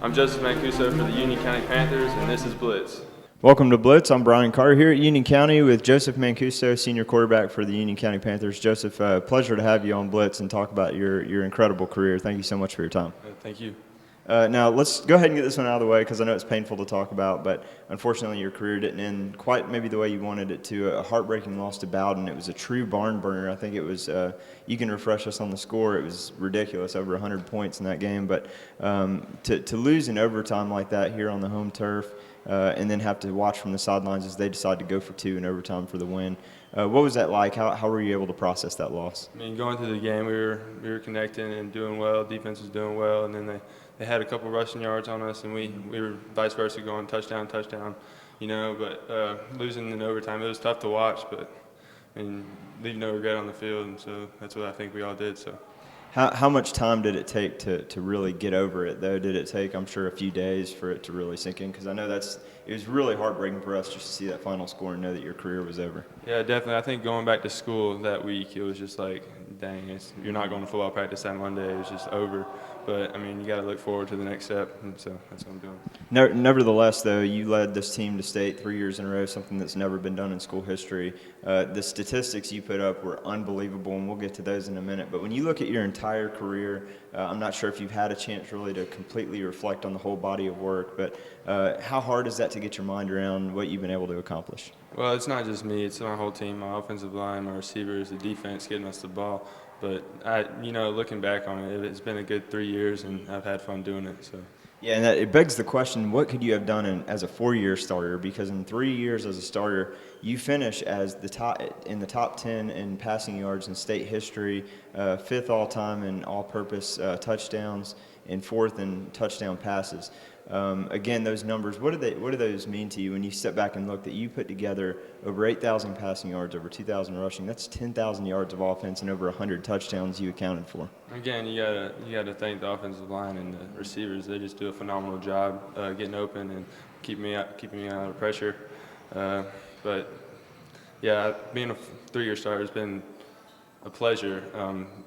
I'm Joseph Mancuso for the Union County Panthers, and this is Blitz. Welcome to Blitz. I'm Brian Carter here at Union County with Joseph Mancuso, senior quarterback for the Union County Panthers. Joseph, pleasure to have you on Blitz and talk about your incredible career. Thank you so much for your time. Thank you. Now, let's go ahead and get this one out of the way because I know it's painful to talk about, but unfortunately your career didn't end quite maybe the way you wanted it to. A heartbreaking loss to Bowden. It was a true barn burner. I think it was, you can refresh us on the score, it was ridiculous, over 100 points in that game. But to lose in overtime like that here on the home turf and then have to watch from the sidelines as they decide to go for two in overtime for the win. What was that like? How were you able to process that loss? I mean, going through the game, we were connecting and doing well. Defense was doing well, and then they had a couple rushing yards on us, and we were vice versa going touchdown, you know. But losing in overtime, it was tough to watch, but I mean, leave no regret on the field, and so that's what I think we all did. So. How much time did it take to really get over it, though? Did it take, I'm sure, a few days for it to really sink in? Because I know it was really heartbreaking for us just to see that final score and know that your career was over. Yeah, definitely. I think going back to school that week, it was just like, dang, you're not going to football practice that Monday. It was just over. But, I mean, you got to look forward to the next step, and so that's what I'm doing. Nevertheless, though, you led this team to state 3 years in a row, something that's never been done in school history. The statistics you put up were unbelievable, and we'll get to those in a minute. But when you look at your entire career, I'm not sure if you've had a chance really to completely reflect on the whole body of work, but how hard is that to get your mind around what you've been able to accomplish? Well, it's not just me. It's my whole team, my offensive line, my receivers, the defense, getting us the ball. But, looking back on it, it's been a good 3 years, and I've had fun doing it. So. Yeah, and it begs the question, what could you have done as a 4-year starter? Because in 3 years as a starter, you finish as in the top 10 in passing yards in state history, 5th all-time in all-purpose touchdowns, and 4th in touchdown passes. Again, those numbers, what do those mean to you when you step back and look that you put together over 8,000 passing yards, over 2,000 rushing? That's 10,000 yards of offense and over 100 touchdowns you accounted for. Again, you gotta thank the offensive line and the receivers. They just do a phenomenal job getting open and keeping me out of pressure. But yeah, being a 3-year starter has been a pleasure.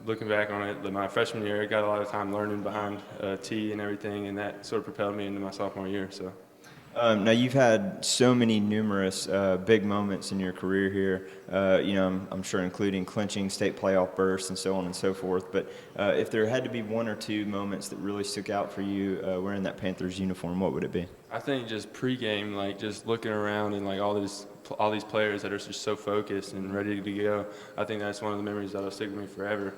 Looking back on it, my freshman year, I got a lot of time learning behind T and everything, and that sort of propelled me into my sophomore year. So. Now you've had so many numerous big moments in your career here. I'm sure including clinching state playoff bursts and so on and so forth. But if there had to be one or two moments that really stuck out for you wearing that Panthers uniform, what would it be? I think just pregame, like just looking around and like all these players that are just so focused and ready to go. I think that's one of the memories that'll stick with me forever.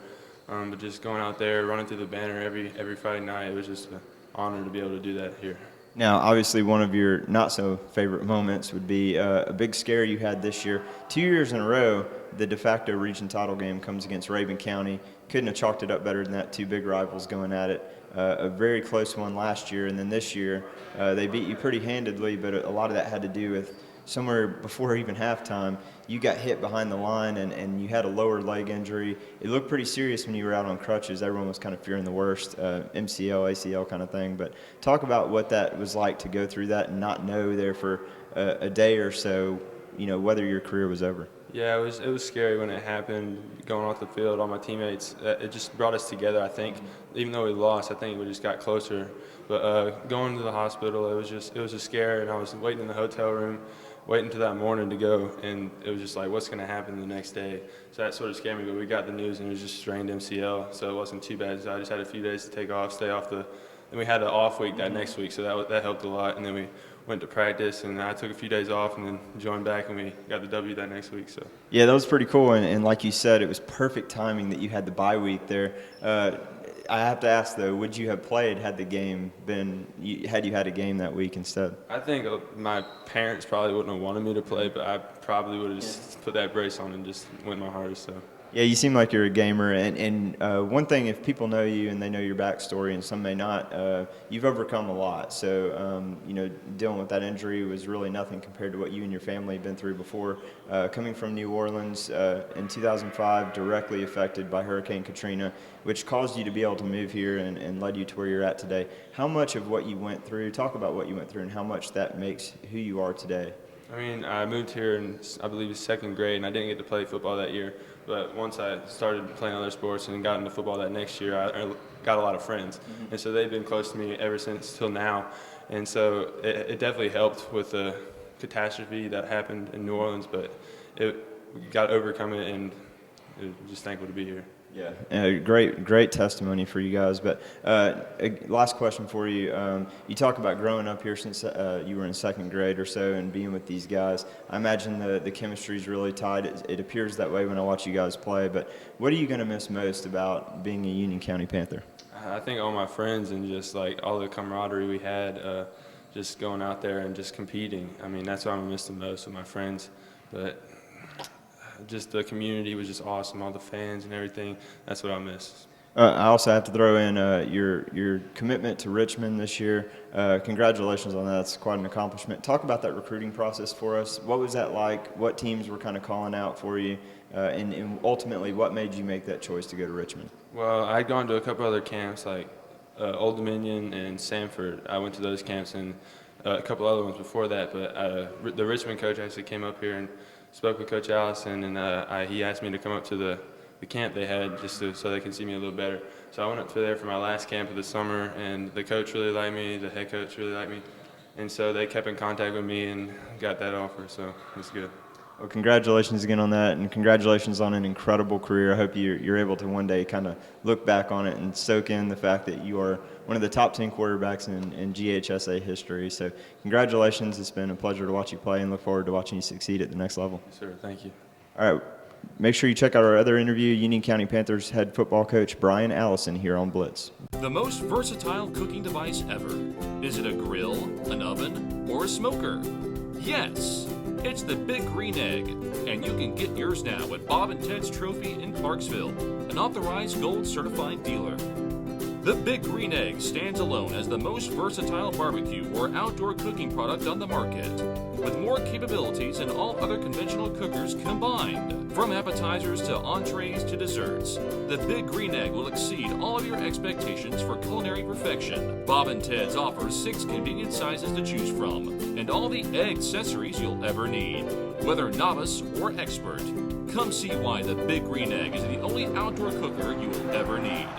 But just going out there, running through the banner every Friday night, it was just an honor to be able to do that here. Now, obviously, one of your not-so-favorite moments would be a big scare you had this year. 2 years in a row, the de facto region title game comes against Rabun County. Couldn't have chalked it up better than that, two big rivals going at it. A very close one last year, and then this year they beat you pretty handedly, but a lot of that had to do with somewhere before even halftime, you got hit behind the line and you had a lower leg injury. It looked pretty serious when you were out on crutches. Everyone was kind of fearing the worst, MCL, ACL kind of thing. But talk about what that was like to go through that and not know there for a day or so, whether your career was over. Yeah, it was scary when it happened, going off the field, all my teammates. It just brought us together, I think. Even though we lost, I think we just got closer. But going to the hospital, it was just scary, and I was waiting in the hotel room, waiting until that morning to go, and it was just like, what's going to happen the next day? So that sort of scared me, but we got the news, and it was just strained MCL, so it wasn't too bad. So I just had a few days to take off, stay off and we had an off week that next week, so that helped a lot. And then we went to practice, and I took a few days off and then joined back, and we got the W that next week. So. Yeah, that was pretty cool, and like you said, it was perfect timing that you had the bye week there. I have to ask, though, would you have played had you had a game that week instead? I think my parents probably wouldn't have wanted me to play, but I probably would have just put that brace on and just went my hardest. So. Yeah, you seem like you're a gamer, and one thing, if people know you and they know your backstory, and some may not, you've overcome a lot. So, dealing with that injury was really nothing compared to what you and your family have been through before. Coming from New Orleans in 2005, directly affected by Hurricane Katrina, which caused you to be able to move here and led you to where you're at today. How much of what you went through, talk about what you went through and how much that makes who you are today? I mean, I moved here in, I believe, 2nd grade, and I didn't get to play football that year. But once I started playing other sports and got into football that next year, I got a lot of friends. And so they've been close to me ever since till now. And so it definitely helped with the catastrophe that happened in New Orleans, but we got to overcome it, and just thankful to be here. Yeah, great testimony for you guys. But last question for you. You talk about growing up here since you were in second grade or so and being with these guys. I imagine the chemistry is really tight. It appears that way when I watch you guys play. But what are you going to miss most about being a Union County Panther? I think all my friends and just like all the camaraderie we had, just going out there and just competing. I mean, that's what I'm going to miss the most with my friends. But just the community was just awesome, all the fans and everything. That's what I miss. I also have to throw in your commitment to Richmond this year. Congratulations on that. That's quite an accomplishment. Talk about that recruiting process for us. What was that like? What teams were kind of calling out for you? And ultimately, what made you make that choice to go to Richmond? Well, I'd gone to a couple other camps like Old Dominion and Sanford. I went to those camps and a couple other ones before that. But the Richmond coach actually came up here and spoke with Coach Allison, and he asked me to come up to the camp they had just so they could see me a little better. So I went up to there for my last camp of the summer, and the coach really liked me, the head coach really liked me, and so they kept in contact with me and got that offer, so it's good. Well, congratulations again on that, and congratulations on an incredible career. I hope you're able to one day kind of look back on it and soak in the fact that you are one of the top 10 quarterbacks in GHSA history. So congratulations. It's been a pleasure to watch you play and look forward to watching you succeed at the next level. Yes, sir. Thank you. All right. Make sure you check out our other interview, Union County Panthers head football coach Brian Allison here on Blitz. The most versatile cooking device ever. Is it a grill, an oven, or a smoker? Yes, it's the Big Green Egg, and you can get yours now at Bob and Ted's Trophy in Clarksville, an authorized gold certified dealer. The Big Green Egg stands alone as the most versatile barbecue or outdoor cooking product on the market, with more capabilities than all other conventional cookers combined. From appetizers to entrees to desserts, the Big Green Egg will exceed all of your expectations for culinary perfection. Bob and Ted's offers 6 convenient sizes to choose from, and all the egg accessories you'll ever need. Whether novice or expert, come see why the Big Green Egg is the only outdoor cooker you will ever need.